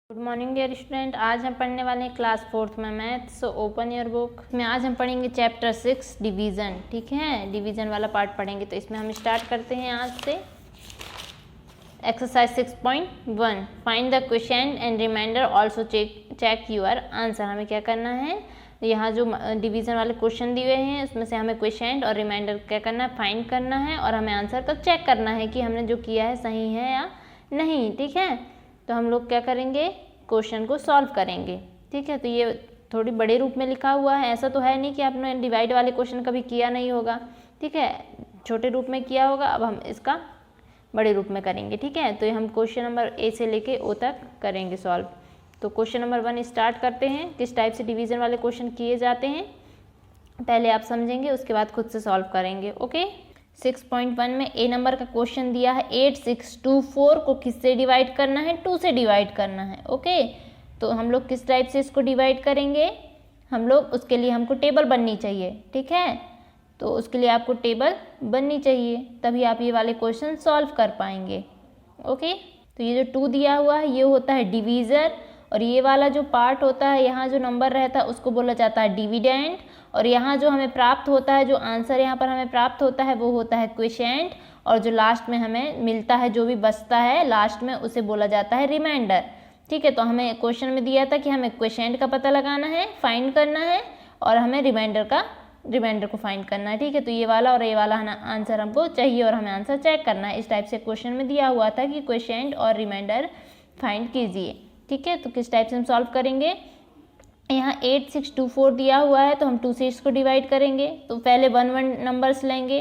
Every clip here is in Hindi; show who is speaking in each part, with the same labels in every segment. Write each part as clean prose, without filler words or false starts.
Speaker 1: Good morning dear student. आज हम पढ़ने वाले हैं क्लास 4th में math. So open your book में आज हम पढ़ेंगे चैप्टर 6 डिवीज़न। ठीक है, डिवीज़न वाला पार्ट पढ़ेंगे। तो इसमें हम स्टार्ट करते हैं आज से। Exercise 6.1 find the question and reminder also check your answer. हमें क्या करना है, यहाँ जो डिवीज़न वाले क्वेश्चन दिए हुए हैं उसमें से हमें क्वेश्चन और रिमाइंडर क्या करना है, फाइंड करना है और हमें आंसर को चेक करना है कि हमने जो किया है सही है या नहीं। ठीक है, तो हम लोग क्या करेंगे, क्वेश्चन को सॉल्व करेंगे। ठीक है, तो ये थोड़ी बड़े रूप में लिखा हुआ है, ऐसा तो है नहीं कि आपने डिवाइड वाले क्वेश्चन कभी किया नहीं होगा। ठीक है, छोटे रूप में किया होगा, अब हम इसका बड़े रूप में करेंगे। ठीक है, तो ये हम क्वेश्चन नंबर ए से लेके ओ तक करेंगे सॉल्व। तो क्वेश्चन नंबर 1 स्टार्ट करते हैं। किस टाइप से डिवीज़न वाले क्वेश्चन किए जाते हैं पहले आप समझेंगे, उसके बाद खुद से सॉल्व करेंगे। ओके, 6.1 में ए नंबर का क्वेश्चन दिया है 8624 को किससे डिवाइड करना है, 2 से डिवाइड करना है। ओके, तो हम लोग किस टाइप से इसको डिवाइड करेंगे, हम लोग उसके लिए हमको टेबल बननी चाहिए। ठीक है, तो उसके लिए आपको टेबल बननी चाहिए, तभी आप ये वाले क्वेश्चन सॉल्व कर पाएंगे। ओके, तो ये जो 2 दिया हुआ है ये होता है डिवीज़र, और ये वाला जो पार्ट होता है यहाँ जो नंबर रहता है उसको बोला जाता है डिविडेंड, और यहाँ जो हमें प्राप्त होता है, जो आंसर यहाँ पर हमें प्राप्त होता है वो होता है क्वोशिएंट, और जो लास्ट में हमें मिलता है, जो भी बचता है लास्ट में, उसे बोला जाता है रिमाइंडर। ठीक है, तो हमें क्वेश्चन में दिया था कि हमें क्वोशिएंट का पता लगाना है, फाइंड करना है, और हमें रिमाइंडर को फाइंड करना है। ठीक है, तो ये वाला और ये वाला आंसर हमको चाहिए और हमें आंसर चेक करना है। इस टाइप से क्वेश्चन में दिया हुआ था कि क्वोशिएंट और रिमाइंडर फाइंड कीजिए। ठीक है, तो किस टाइप से हम सॉल्व करेंगे, यहाँ 8624 दिया हुआ है तो हम 2 से इसको डिवाइड करेंगे। तो पहले 1 नंबर्स लेंगे।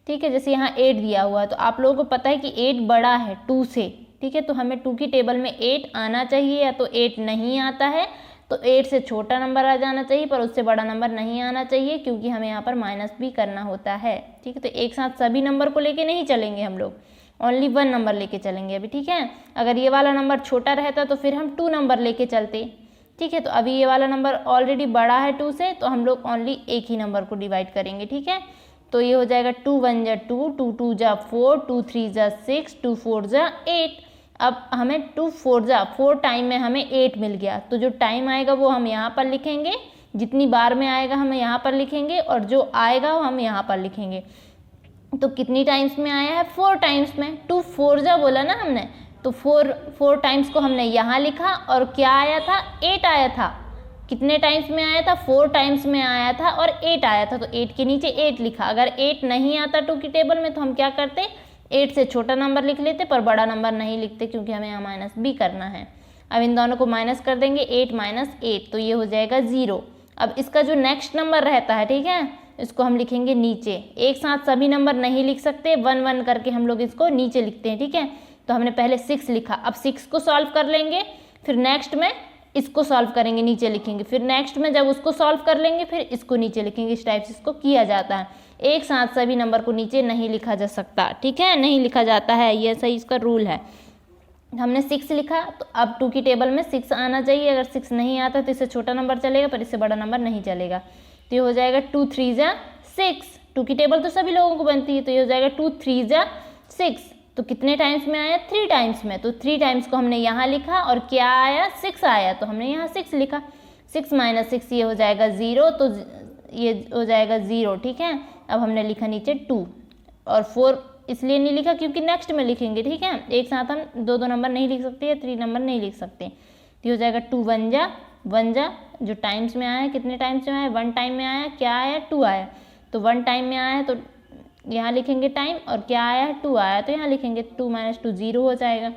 Speaker 1: ठीक है, जैसे यहाँ 8 दिया हुआ है तो आप लोगों को पता है कि 8 बड़ा है 2 से। ठीक है, तो हमें 2 की टेबल में 8 आना चाहिए, या तो 8 नहीं आता है तो 8 से छोटा नंबर आ जाना चाहिए, पर उससे बड़ा नंबर नहीं आना चाहिए, क्योंकि हमें यहाँ पर माइनस भी करना होता है। ठीक है, तो एक साथ सभी नंबर को लेके नहीं चलेंगे हम लोग, ओनली 1 नंबर लेके चलेंगे अभी। ठीक है, अगर ये वाला नंबर छोटा रहता तो फिर हम 2 नंबर लेके चलते। ठीक है, तो अभी ये वाला नंबर ऑलरेडी बड़ा है 2 से, तो हम लोग ओनली एक ही नंबर को डिवाइड करेंगे। ठीक है, तो ये हो जाएगा 2 1 जा 2, 2 2 जा 4, 2 3 जा 6, 2 4 जा 8। अब हमें 2 4 जा 4 टाइम में हमें 8 मिल गया, तो जो टाइम आएगा वो हम यहाँ पर लिखेंगे, जितनी बार में आएगा हम यहाँ पर लिखेंगे, और जो आएगा वो हम यहाँ पर लिखेंगे। तो कितनी टाइम्स में आया है, 4 टाइम्स में। 2 4 जा बोला ना हमने, तो 4 टाइम्स को हमने यहाँ लिखा, और क्या आया था, 8 आया था। कितने टाइम्स में आया था, 4 टाइम्स में आया था और 8 आया था, तो 8 के नीचे 8 लिखा। अगर 8 नहीं आता 2 की टेबल में तो हम क्या करते, 8 से छोटा नंबर लिख लेते, पर बड़ा नंबर नहीं लिखते, क्योंकि हमें यहाँ माइनस भी करना है। अब इन दोनों को माइनस कर देंगे, 8 माइनस 8, तो ये हो जाएगा 0। अब इसका जो नेक्स्ट नंबर रहता है, ठीक है, इसको हम लिखेंगे नीचे। एक साथ सभी नंबर नहीं लिख सकते, 1 1 करके हम लोग इसको नीचे लिखते हैं। ठीक है, तो हमने पहले 6 लिखा, अब 6 को सॉल्व कर लेंगे, फिर नेक्स्ट में इसको सॉल्व करेंगे, नीचे लिखेंगे, फिर नेक्स्ट में जब उसको सॉल्व कर लेंगे फिर इसको नीचे लिखेंगे। इस टाइप से इसको किया जाता है, एक साथ सभी नंबर को नीचे नहीं लिखा जा सकता। ठीक है, नहीं लिखा जाता है, ये सही इसका रूल है। हमने 6 लिखा, तो अब 2 की टेबल में 6 आना चाहिए। अगर 6 नहीं आता तो इससे छोटा नंबर चलेगा, पर इससे बड़ा नंबर नहीं चलेगा। तो ये हो जाएगा 2 3 जा 6। 2 की टेबल तो सभी लोगों को बनती है, तो ये हो जाएगा 2 3 जा 6। तो कितने टाइम्स में आया, 3 टाइम्स में। तो 3 टाइम्स को हमने यहाँ लिखा, और क्या आया, 6 आया, तो हमने यहाँ 6 लिखा। 6 माइनस 6 ये हो जाएगा 0, तो ये हो जाएगा 0। ठीक है, अब हमने लिखा नीचे 2, और 4 इसलिए नहीं लिखा क्योंकि नेक्स्ट में लिखेंगे। ठीक है, एक साथ हम 2 नंबर नहीं लिख सकते, या 3 नंबर नहीं लिख सकते। तो ये हो जाएगा 2 1 जा 1 जा, जो टाइम्स में आया, कितने टाइम्स में आया, 1 टाइम में आया, क्या आया, 2 आया, तो 1 टाइम में आया तो यहाँ लिखेंगे टाइम, और क्या आया, 2 आया, तो यहाँ लिखेंगे 2 माइनस 2 0 हो जाएगा।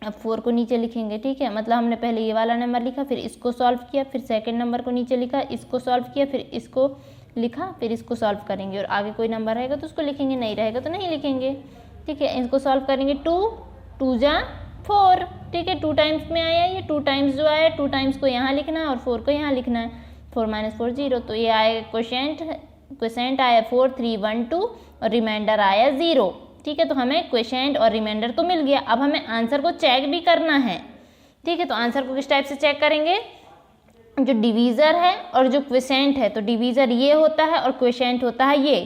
Speaker 1: अब 4 को नीचे लिखेंगे। ठीक है, मतलब हमने पहले ये वाला नंबर लिखा, फिर इसको सॉल्व किया, फिर सेकंड नंबर को नीचे लिखा, इसको सॉल्व किया, फिर इसको लिखा, फिर इसको सॉल्व करेंगे, और आगे कोई नंबर रहेगा तो उसको लिखेंगे, नहीं रहेगा तो नहीं लिखेंगे। ठीक है, इसको सॉल्व करेंगे, 2 2 जा 4। ठीक है, 2 टाइम्स में आया, ये 2 टाइम्स जो आया, 2 टाइम्स को यहाँ लिखना है और 4 को यहाँ लिखना है। 4 माइनस 4 0, तो ये आएगा क्वोशिएंट आया 4 3 1 2, और रिमाइंडर आया 0। ठीक है, तो हमें क्वोशिएंट और रिमाइंडर तो मिल गया। अब हमें आंसर को चेक भी करना है। ठीक है, तो आंसर को किस टाइप से चेक करेंगे, जो डिवीज़र है और जो क्वोशिएंट है, तो डिवीज़र ये होता है और क्वोशिएंट होता है ये।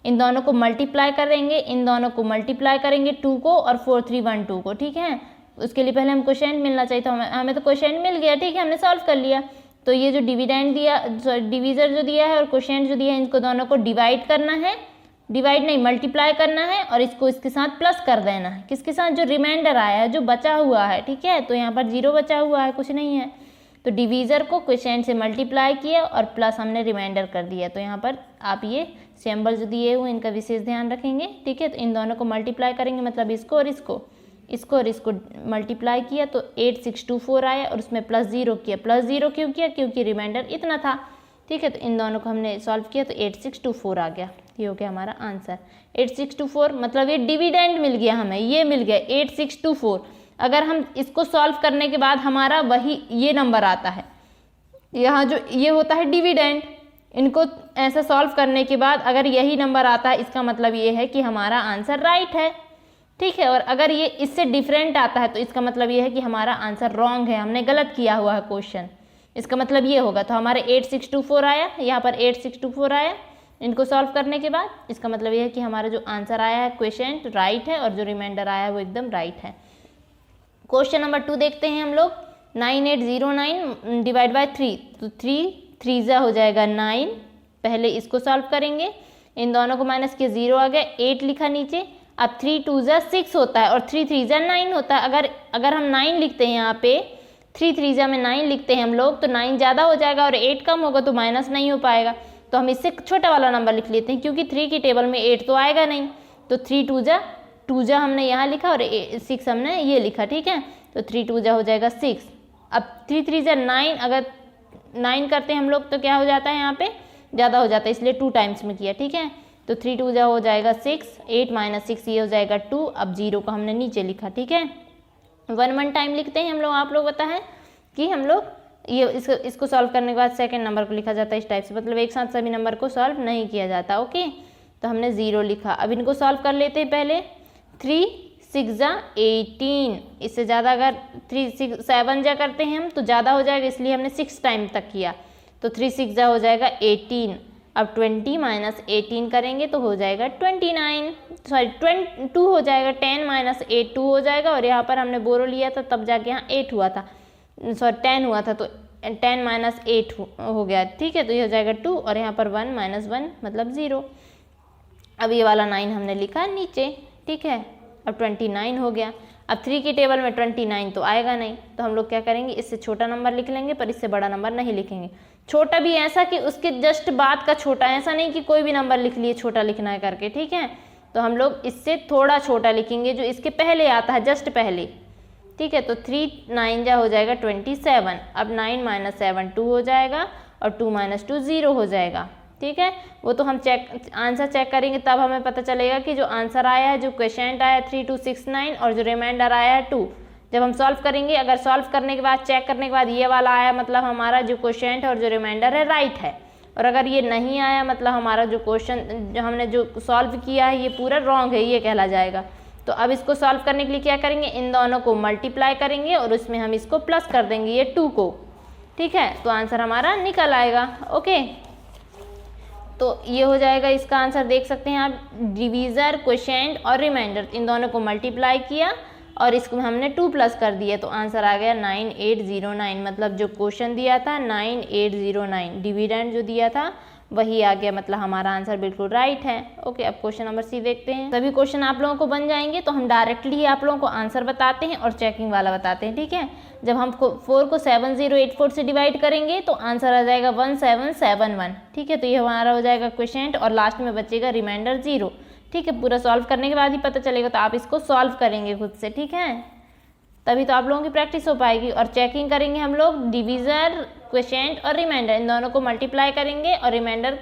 Speaker 1: इन दोनों को मल्टीप्लाई करेंगे, इन दोनों को मल्टीप्लाई करेंगे 2 को और 4 3 1 2 को। ठीक है, उसके लिए पहले हम क्वोशिएंट मिलना चाहिए, तो हमें तो क्वोशिएंट मिल गया, ठीक है, हमने सॉल्व कर लिया। तो ये जो डिविडेंड दिया, डिवीज़र जो दिया है और क्वोशिएंट जो दिया है, इनको दोनों को डिवाइड करना है, डिवाइड नहीं मल्टीप्लाई करना है, और इसको इसके साथ प्लस कर देना है। किसके साथ? जो रिमाइंडर आया है, जो बचा हुआ है, ठीक है। तो यहाँ पर 0 बचा हुआ है, कुछ नहीं है, तो डिवीज़र को क्वोशिएंट से मल्टीप्लाई किया और प्लस हमने रिमाइंडर कर दिया। तो यहाँ पर आप ये सिंबल जो दिए हुए इनका विशेष ध्यान रखेंगे, ठीक है। तो इन दोनों को मल्टीप्लाई करेंगे, मतलब इसको और इसको मल्टीप्लाई किया तो 8624 आया, और उसमें +0 किया। +0 क्यों किया? क्योंकि रिमाइंडर इतना था, ठीक है। तो इन दोनों को हमने सॉल्व किया तो 8624 आ गया। ये हो गया हमारा आंसर 8624, मतलब ये डिविडेंड मिल गया हमें, ये मिल गया 8624। अगर हम इसको सॉल्व करने के बाद हमारा वही ये नंबर आता है, यहाँ जो ये होता है डिविडेंड, इनको ऐसा सॉल्व करने के बाद अगर यही नंबर आता है, इसका मतलब ये है कि हमारा आंसर राइट है, ठीक है। और अगर ये इससे डिफरेंट आता है तो इसका मतलब ये है कि हमारा आंसर रॉन्ग है, हमने गलत किया हुआ है क्वेश्चन, इसका मतलब ये होगा। तो हमारे 8624 आया, यहाँ पर 8624 आया इनको सॉल्व करने के बाद, इसका मतलब ये है कि हमारा जो आंसर आया है क्वेश्चन राइट है, और जो रिमाइंडर आया है वो एकदम राइट है। क्वेश्चन नंबर 2 देखते हैं हम लोग। 9809 डिवाइड बाय 3, तो 3 3 हो जाएगा 9। पहले इसको सॉल्व करेंगे, इन दोनों को माइनस किया 0 आ गया, 8 लिखा नीचे। अब 3 2 6 होता है और 3 3 9 होता है। अगर हम 9 लिखते हैं यहाँ पे, 3 3 में 9 लिखते हैं हम लोग, तो 9 ज़्यादा हो जाएगा और 8 कम होगा तो माइनस नहीं हो पाएगा। तो हम इससे छोटा वाला नंबर लिख लेते हैं, क्योंकि 3 की टेबल में 8 तो आएगा नहीं। तो 3 2 हमने यहाँ लिखा और 6 हमने ये लिखा, ठीक है। तो 3 2 हो जाएगा 6। अब 3 3 9, अगर 9 करते हैं हम लोग तो क्या हो जाता है, यहाँ पे ज़्यादा हो जाता है, इसलिए 2 टाइम्स में किया, ठीक है। तो 3 2 हो जाएगा 6, 8 - 6 ये हो जाएगा 2। अब 0 को हमने नीचे लिखा, ठीक है। 1 टाइम लिखते हैं हम लोग, आप लोग पता है कि हम लोग ये इसको सॉल्व करने के बाद सेकंड नंबर को लिखा जाता है इस टाइप से, मतलब एक साथ सभी नंबर को सॉल्व नहीं किया जाता, ओके। तो हमने 0 लिखा। अब इनको सॉल्व कर लेते हैं पहले। 3 6 18, इससे ज़्यादा अगर 3 6 7 जा करते हैं हम तो ज़्यादा हो जाएगा, इसलिए हमने 6 टाइम तक किया। तो 3 6 हो जाएगा 18। अब 20 - 18 करेंगे तो हो जाएगा 29, सॉरी 22 हो जाएगा। 10 - 8 2 हो जाएगा, और यहाँ पर हमने बोरो लिया था तब जाके यहाँ 8 हुआ था, सॉरी 10 हुआ था, तो 10 - 8 हो गया, ठीक है। तो ये हो जाएगा 2, और यहाँ पर 1 - 1 मतलब 0। अब ये वाला 9 हमने लिखा नीचे, ठीक है। अब 29 हो गया। अब 3 की टेबल में 29 तो आएगा नहीं, तो हम लोग क्या करेंगे, इससे छोटा नंबर लिख लेंगे, पर इससे बड़ा नंबर नहीं लिखेंगे। छोटा भी ऐसा कि उसके जस्ट बाद का छोटा, ऐसा नहीं कि कोई भी नंबर लिख लिए छोटा लिखना है करके, ठीक है। तो हम लोग इससे थोड़ा छोटा लिखेंगे, जो इसके पहले आता है, जस्ट पहले, ठीक है। तो 3 9 हो जाएगा 27। अब 9 - 7 2 हो जाएगा, और 2 - 2 0 हो जाएगा, ठीक है। वो तो हम आंसर चेक करेंगे तब हमें पता चलेगा कि जो आंसर आया है, जो क्वेश्चन आया 3269, और जो रिमाइंडर आया है 2, जब हम सॉल्व करेंगे, अगर सॉल्व करने के बाद चेक करने के बाद ये वाला आया, मतलब हमारा जो क्वेश्चन और जो रिमाइंडर है राइट है। और अगर ये नहीं आया, मतलब हमारा जो क्वेश्चन जो हमने जो सॉल्व किया है ये पूरा रॉन्ग है, ये कहला जाएगा। तो अब इसको सॉल्व करने के लिए क्या करेंगे, इन दोनों को मल्टीप्लाई करेंगे और उसमें हम इसको प्लस कर देंगे, ये 2 को, ठीक है। तो आंसर हमारा निकल आएगा, ओके। तो ये हो जाएगा इसका आंसर, देख सकते हैं आप, डिवीज़र, क्वोशिएंट और रिमाइंडर, इन दोनों को मल्टीप्लाई किया और इसको हमने 2 प्लस कर दिया, तो आंसर आ गया 9809। मतलब जो क्वेश्चन दिया था 9809, डिविडेंड जो दिया था वही आ गया, मतलब हमारा आंसर बिल्कुल राइट है, ओके। अब क्वेश्चन नंबर सी देखते हैं। सभी क्वेश्चन आप लोगों को बन जाएंगे, तो हम डायरेक्टली ही आप लोगों को आंसर बताते हैं और चेकिंग वाला बताते हैं, ठीक है। जब हम 4 को 7084 से डिवाइड करेंगे तो आंसर आ जाएगा 1771, ठीक है। तो ये हमारा हो जाएगा क्वेश्चन, और लास्ट में बचेगा रिमाइंडर 0, ठीक है। पूरा सॉल्व करने के बाद ही पता चलेगा, तो आप इसको सॉल्व करेंगे खुद से, ठीक है, तभी तो आप लोगों की प्रैक्टिस हो पाएगी। और चेकिंग करेंगे हम लोग, डिवीज़र, क्वोशिएंट और रिमाइंडर, इन दोनों को मल्टीप्लाई करेंगे और रिमाइंडर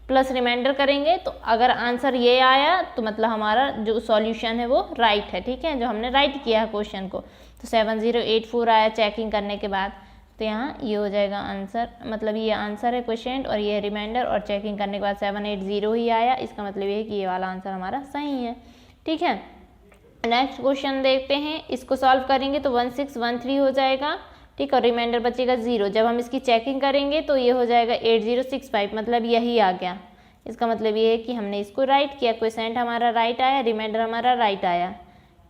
Speaker 1: प्लस रिमाइंडर करेंगे। तो अगर आंसर ये आया तो मतलब हमारा जो सॉल्यूशन है वो राइट है, ठीक है, जो हमने राइट किया है क्वेश्चन को। तो 7084 आया चेकिंग करने के बाद, तो यहाँ ये हो जाएगा आंसर, मतलब ये आंसर है क्वेश्चन और ये रिमाइंडर, और चेकिंग करने के बाद 780 ही आया, इसका मतलब ये है कि ये वाला आंसर हमारा सही है, ठीक है। नेक्स्ट क्वेश्चन देखते हैं, इसको सॉल्व करेंगे तो 1613 हो जाएगा, ठीक, और रिमाइंडर बचेगा 0। जब हम इसकी चेकिंग करेंगे तो ये हो जाएगा 8065, मतलब यही आ गया। इसका मतलब ये है कि हमने इसको राइट किया, क्वेश्चन हमारा राइट आया, रिमाइंडर हमारा राइट आया,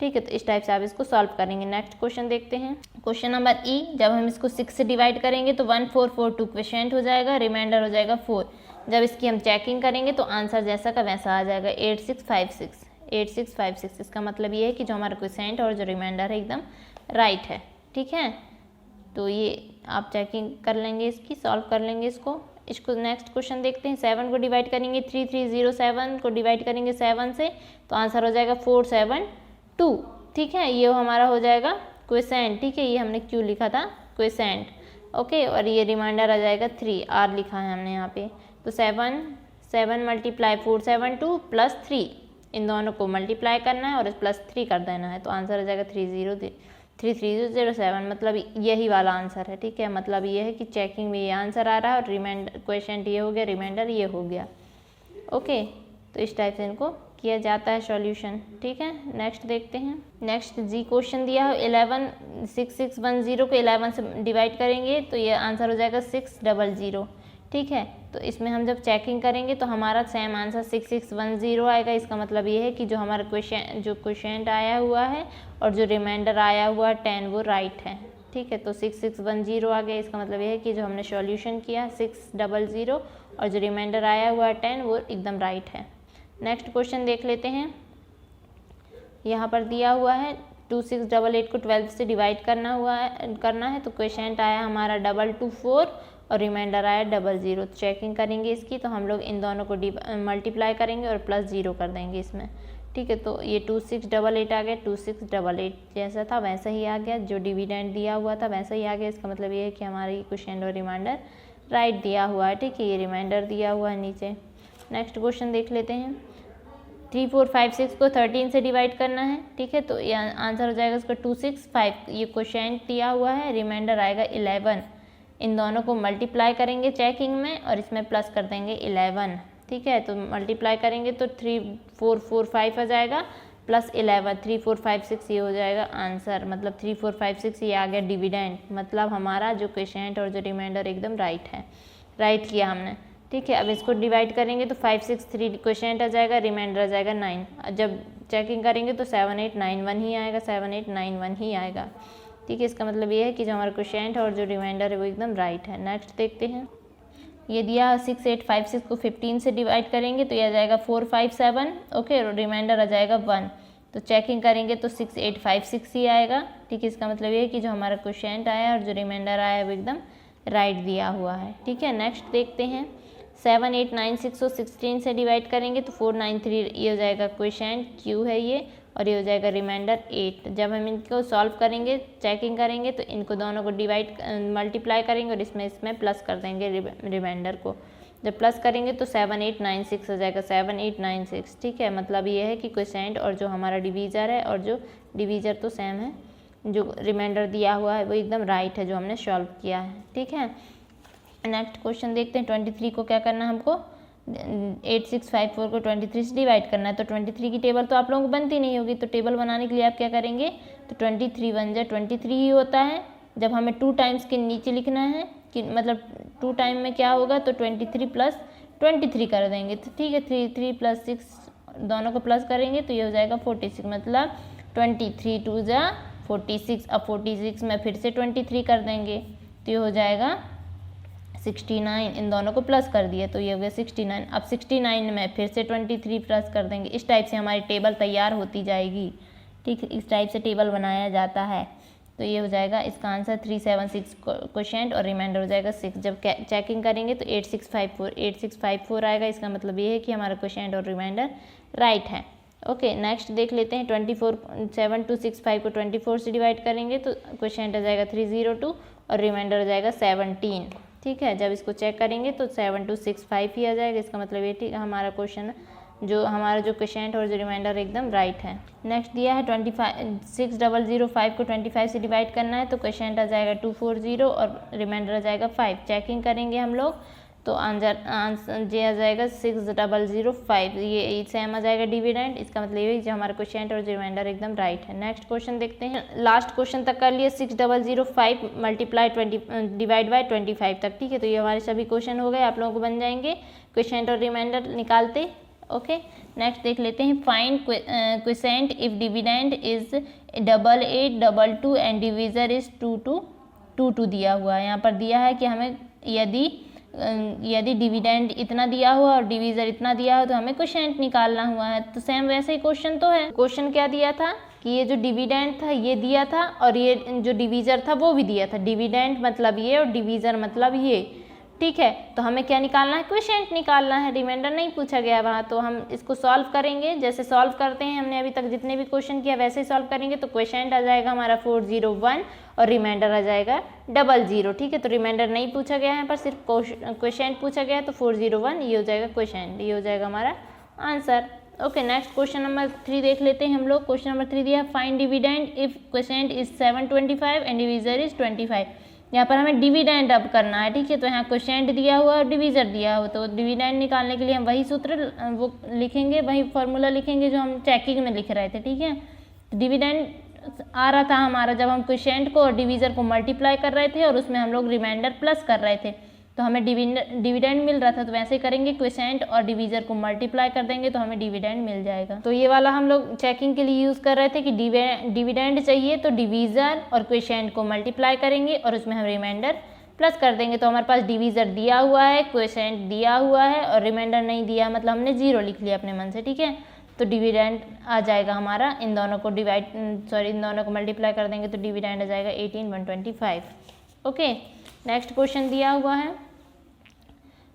Speaker 1: ठीक है, तो इस टाइप से आप इसको सॉल्व करेंगे। नेक्स्ट क्वेश्चन देखते हैं। क्वेश्चन नंबर ई, जब हम इसको 6 से डिवाइड करेंगे तो 1442 क्वोशिएंट हो जाएगा, रिमाइंडर हो जाएगा 4। जब इसकी हम चेकिंग करेंगे तो आंसर जैसा का वैसा आ जाएगा 8656। इसका मतलब ये है कि जो हमारा क्वोशिएंट और जो रिमाइंडर है एकदम राइट है। ठीक है, तो ये आप चेकिंग कर लेंगे, इसकी सॉल्व कर लेंगे इसको। नेक्स्ट क्वेश्चन देखते हैं। 7 को डिवाइड करेंगे 3307 को डिवाइड करेंगे 7 से तो आंसर हो जाएगा 472। ठीक है, ये हमारा हो जाएगा क्वोशिएंट। ठीक है, ये हमने क्यों लिखा था, क्वोशिएंट। ओके, और ये रिमाइंडर आ जाएगा 3, आर लिखा है हमने यहाँ पे। तो 7 मल्टीप्लाई 472 प्लस 3, इन दोनों को मल्टीप्लाई करना है और प्लस 3 कर देना है, तो आंसर हो जाएगा 3307। मतलब यही वाला आंसर है। ठीक है, मतलब ये है कि चेकिंग में ये आंसर आ रहा है और रिमाइंडर क्वोशिएंट ये हो गया, रिमाइंडर ये हो गया। ओके, तो इस टाइप से इनको किया जाता है सॉल्यूशन। ठीक है, नेक्स्ट देखते हैं। नेक्स्ट जी क्वेश्चन दिया है 6610 को 11 से डिवाइड करेंगे तो ये आंसर हो जाएगा 600। ठीक है, तो इसमें हम जब चेकिंग करेंगे तो हमारा सेम आंसर 6610 आएगा। इसका मतलब ये है कि जो हमारा क्वोशिएंट आया हुआ है और जो रिमाइंडर आया हुआ है 10 वो राइट है। ठीक है, तो 6610 आ गया। इसका मतलब ये है कि जो हमने सॉल्यूशन किया 600 और जो रिमाइंडर आया हुआ है 10 वो एकदम राइट है। नेक्स्ट क्वेश्चन देख लेते हैं। यहाँ पर दिया हुआ है 2688 को 12 से डिवाइड करना है तो क्वोशिएंट आया हमारा 224 और रिमाइंडर आया 00। तो चेकिंग करेंगे इसकी तो हम लोग इन दोनों को मल्टीप्लाई करेंगे और प्लस 0 कर देंगे इसमें। ठीक है, तो ये 2688 आ गया, 2688 जैसा था वैसा ही आ गया, जो डिविडेंड दिया हुआ था वैसा ही आ गया। इसका मतलब ये है कि हमारी क्वोशिएंट और रिमाइंडर राइट दिया हुआ है। ठीक है, ये रिमाइंडर दिया हुआ है नीचे। नेक्स्ट क्वेश्चन देख लेते हैं। 3456 को 13 से डिवाइड करना है। ठीक है, तो ये आंसर हो जाएगा इसका 265। ये क्वोशिएंट दिया हुआ है, रिमाइंडर आएगा 11। इन दोनों को मल्टीप्लाई करेंगे चेकिंग में और इसमें प्लस कर देंगे 11। ठीक है, तो मल्टीप्लाई करेंगे तो 3445 आ जाएगा प्लस 11, 3456 ये हो जाएगा आंसर। मतलब 3456 ये आ गया डिविडेंड। मतलब हमारा जो क्वोशिएंट और जो रिमाइंडर एकदम राइट है, राइट किया हमने। ठीक है, अब इसको डिवाइड करेंगे तो 563 क्वोशिएंट आ जाएगा, रिमाइंडर आ जाएगा 9। जब चेकिंग करेंगे तो 7891 ही आएगा, 7891 ही आएगा। ठीक है, इसका मतलब ये है कि जो हमारा क्वोशिएंट और जो रिमाइंडर है वो एकदम राइट है। नेक्स्ट देखते हैं। ये दिया 6856 को 15 से डिवाइड करेंगे तो ये आ जाएगा 457। ओके, और रिमाइंडर आ जाएगा 1। तो चेकिंग करेंगे तो 6856 ही आएगा। ठीक है, इसका मतलब ये है कि जो हमारा क्वोशिएंट आया और जो रिमाइंडर आया है वो एकदम राइट दिया हुआ है। ठीक है, नेक्स्ट देखते हैं। 7896 को 16 से डिवाइड करेंगे तो 493 ये हो जाएगा क्वोशिएंट, क्यू है ये, और ये हो जाएगा रिमाइंडर 8। जब हम इनको सॉल्व करेंगे चेकिंग करेंगे तो इनको दोनों को मल्टीप्लाई करेंगे और इसमें प्लस कर देंगे रिमाइंडर को। जब प्लस करेंगे तो 7896 हो जाएगा, 7896। ठीक है, मतलब ये है कि क्वोशिएंट और जो हमारा डिवीज़र है और जो डिवीज़र तो सेम है, जो रिमाइंडर दिया हुआ है वो एकदम राइट है जो हमने सॉल्व किया है। ठीक है, नेक्स्ट क्वेश्चन देखते हैं। 23 को क्या करना है हमको, 8654 को 23 से डिवाइड करना है। तो 23 की टेबल तो आप लोगों को बनती नहीं होगी, तो टेबल बनाने के लिए आप क्या करेंगे, तो 23 1 जा 23 ही होता है। जब हमें 2 टाइम्स के नीचे लिखना है कि मतलब 2 टाइम में क्या होगा, तो 23 प्लस 23 कर देंगे। तो ठीक है, 3 प्लस 6 दोनों को प्लस करेंगे तो ये हो जाएगा 46। मतलब 23 2 जा 46। अब 46 में फिर से 23 कर देंगे तो ये हो जाएगा 69। इन दोनों को प्लस कर दिया तो ये हो गया 69। अब 69 में फिर से 23 प्लस कर देंगे। इस टाइप से हमारी टेबल तैयार होती जाएगी। ठीक है, इस टाइप से टेबल बनाया जाता है। तो ये हो जाएगा इसका आंसर 376 क्वोशिएंट और रिमाइंडर हो जाएगा 6। जब चेकिंग करेंगे तो 8654 आएगा। इसका मतलब ये है कि हमारा क्वोशिएंट और रिमाइंडर राइट है। ओके, नेक्स्ट देख लेते हैं। 7265 को 24 से डिवाइड करेंगे तो क्वोशिएंट आ जाएगा 302 और रिमाइंडर हो जाएगा 17। ठीक है, जब इसको चेक करेंगे तो 7265 ही आ जाएगा। इसका मतलब ये ठीक हमारा क्वेश्चन जो हमारा जो क्वोशिएंट और जो रिमाइंडर एकदम राइट है। नेक्स्ट दिया है 6005 को 25 से डिवाइड करना है तो क्वोशिएंट आ जाएगा 240 और रिमाइंडर आ जाएगा 5। चेकिंग करेंगे हम लोग तो आंसर ये आ जाएगा 6005। ये सेम आ जाएगा डिविडेंड। इसका मतलब ये जो हमारा क्वोशिएंट और रिमाइंडर एकदम राइट है। नेक्स्ट क्वेश्चन देखते हैं। लास्ट क्वेश्चन तक कर लिए 6005 मल्टीप्लाई 20 डिवाइड बाय 25 तक। ठीक है, तो ये हमारे सभी क्वेश्चन हो गए, आप लोगों को बन जाएंगे। क्वोशिएंट और रिमाइंडर निकालते ओके, नेक्स्ट देख लेते हैं। Find quiescent if dividend is 8822 and divisor is 2222 दिया हुआ है। यहाँ पर दिया है कि हमें यदि डिविडेंड इतना दिया हुआ और डिवीजर इतना दिया हो तो हमें क्वोशिएंट निकालना हुआ है। तो सेम वैसे ही क्वेश्चन तो है। क्वेश्चन क्या दिया था कि ये जो डिविडेंड था ये दिया था और ये जो डिवीजर था वो भी दिया था। डिविडेंड मतलब ये और डिवीजर मतलब ये, ठीक है। तो हमें क्या निकालना है, क्वोशिएंट निकालना है, रिमाइंडर नहीं पूछा गया वहाँ। तो हम इसको सॉल्व करेंगे, जैसे सॉल्व करते हैं हमने अभी तक जितने भी क्वेश्चन किया वैसे ही सॉल्व करेंगे। तो क्वोशिएंट आ जाएगा हमारा 401 और रिमाइंडर आ जाएगा 00, ठीक है। तो रिमाइंडर नहीं पूछा गया है, पर सिर्फ क्वोशिएंट पूछा गया है। तो 401 ये हो जाएगा क्वोशिएंट, ये हो जाएगा हमारा answer. Okay, next question number 3 देख लेते हैं हम लोग। क्वेश्चन नंबर 3 दिया, find dividend if quotient is 725 and divisor is 25। यहाँ पर हमें डिविडेंड अब करना है, ठीक है। तो यहाँ क्वोशिएंट दिया हुआ और डिवीजर दिया हुआ, तो डिविडेंड निकालने के लिए हम वही सूत्र वो लिखेंगे, वही फॉर्मूला लिखेंगे जो हम चेकिंग में लिख रहे थे, ठीक है। डिविडेंड आ रहा था हमारा जब हम क्वोशिएंट को और डिवीजर को मल्टीप्लाई कर रहे थे और उसमें हम लोग रिमाइंडर प्लस कर रहे थे, तो हमें डिविडेंड मिल रहा था। तो वैसे ही करेंगे, क्वोशिएंट और डिवीजर को मल्टीप्लाई कर देंगे तो हमें डिविडेंड मिल जाएगा। तो ये वाला हम लोग चेकिंग के लिए यूज़ कर रहे थे कि डिविडेंड चाहिए तो डिवीजर और क्वोशिएंट को मल्टीप्लाई करेंगे और उसमें हम रिमाइंडर प्लस कर देंगे। तो हमारे पास डिवीजर दिया हुआ है, क्वोशिएंट दिया हुआ है और रिमाइंडर नहीं दिया, मतलब हमने 0 लिख लिया अपने मन से, ठीक है। तो डिविडेंड आ जाएगा हमारा, इन दोनों को इन दोनों को मल्टीप्लाई कर देंगे तो डिविडेंड आ जाएगा 18125। ओके, नेक्स्ट क्वेश्चन दिया हुआ है,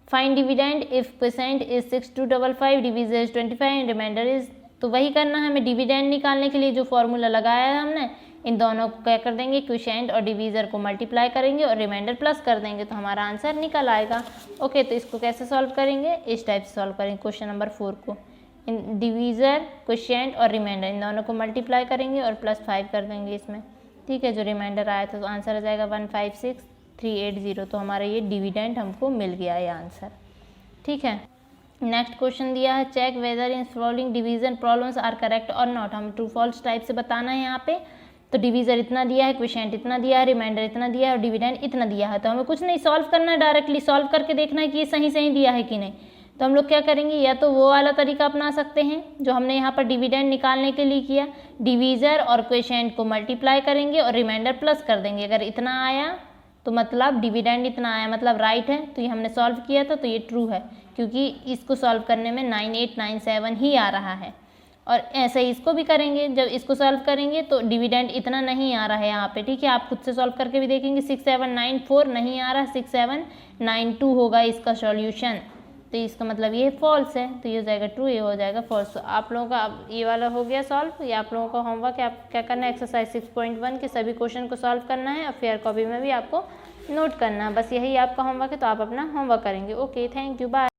Speaker 1: find dividend if quotient is 6255, divisor is 25 and reminder is. तो वही करना है हमें, डिविडेंड निकालने के लिए जो फॉर्मूला लगाया है हमने, इन दोनों को क्या कर देंगे, क्वोशिएंट और डिवीजर को मल्टीप्लाई करेंगे और रिमाइंडर प्लस कर देंगे तो हमारा आंसर निकल आएगा। ओके, तो इसको कैसे सॉल्व करेंगे, इस टाइप से सॉल्व करेंगे। क्वेश्चन नंबर 4 को इन डिवीजर, क्वोशिएंट और रिमाइंडर इन दोनों को मल्टीप्लाई करेंगे और +5 कर देंगे इसमें, ठीक है। जो रिमाइंडर आया था तो आंसर आ जाएगा 156380। तो हमारा ये डिविडेंड हमको मिल गया ये आंसर, ठीक है। नेक्स्ट क्वेश्चन दिया है, check whether in following division problems are correct और नॉट। हम ट्रू फॉल्स टाइप से बताना है यहाँ पे। तो डिवीजर इतना दिया है, क्वोशिएंट इतना दिया है, रिमाइंडर इतना दिया है और डिविडेंड इतना दिया है। तो हमें कुछ नहीं सॉल्व करना है, डायरेक्टली सॉल्व करके देखना है कि ये सही सही दिया है कि नहीं। तो हम लोग क्या करेंगे, या तो वो वाला तरीका अपना सकते हैं जो हमने यहाँ पर डिविडेंड निकालने के लिए किया, डिवीजर और क्वोशिएंट को मल्टीप्लाई करेंगे और रिमाइंडर प्लस कर देंगे। अगर इतना आया तो मतलब डिविडेंड इतना आया, मतलब राइट है। तो ये हमने सॉल्व किया था तो ये ट्रू है, क्योंकि इसको सॉल्व करने में 9897 ही आ रहा है। और ऐसे ही इसको भी करेंगे, जब इसको सॉल्व करेंगे तो डिविडेंड इतना नहीं आ रहा है यहाँ पे, ठीक है। आप खुद से सॉल्व करके भी देखेंगे, 6794 नहीं आ रहा, 6792 होगा इसका सॉल्यूशन। तो इसका मतलब ये फॉल्स है, तो ये हो जाएगा ट्रू, ये हो जाएगा फॉल्स। तो आप लोगों का अब ये वाला हो गया सॉल्व। ये आप लोगों का होमवर्क है, आप क्या करना है, एक्सरसाइज 6.1 के सभी क्वेश्चन को सॉल्व करना है और फेयर कॉपी में भी आपको नोट करना है। बस यही आपका होमवर्क है, तो आप अपना होमवर्क करेंगे। Okay, thank you, bye.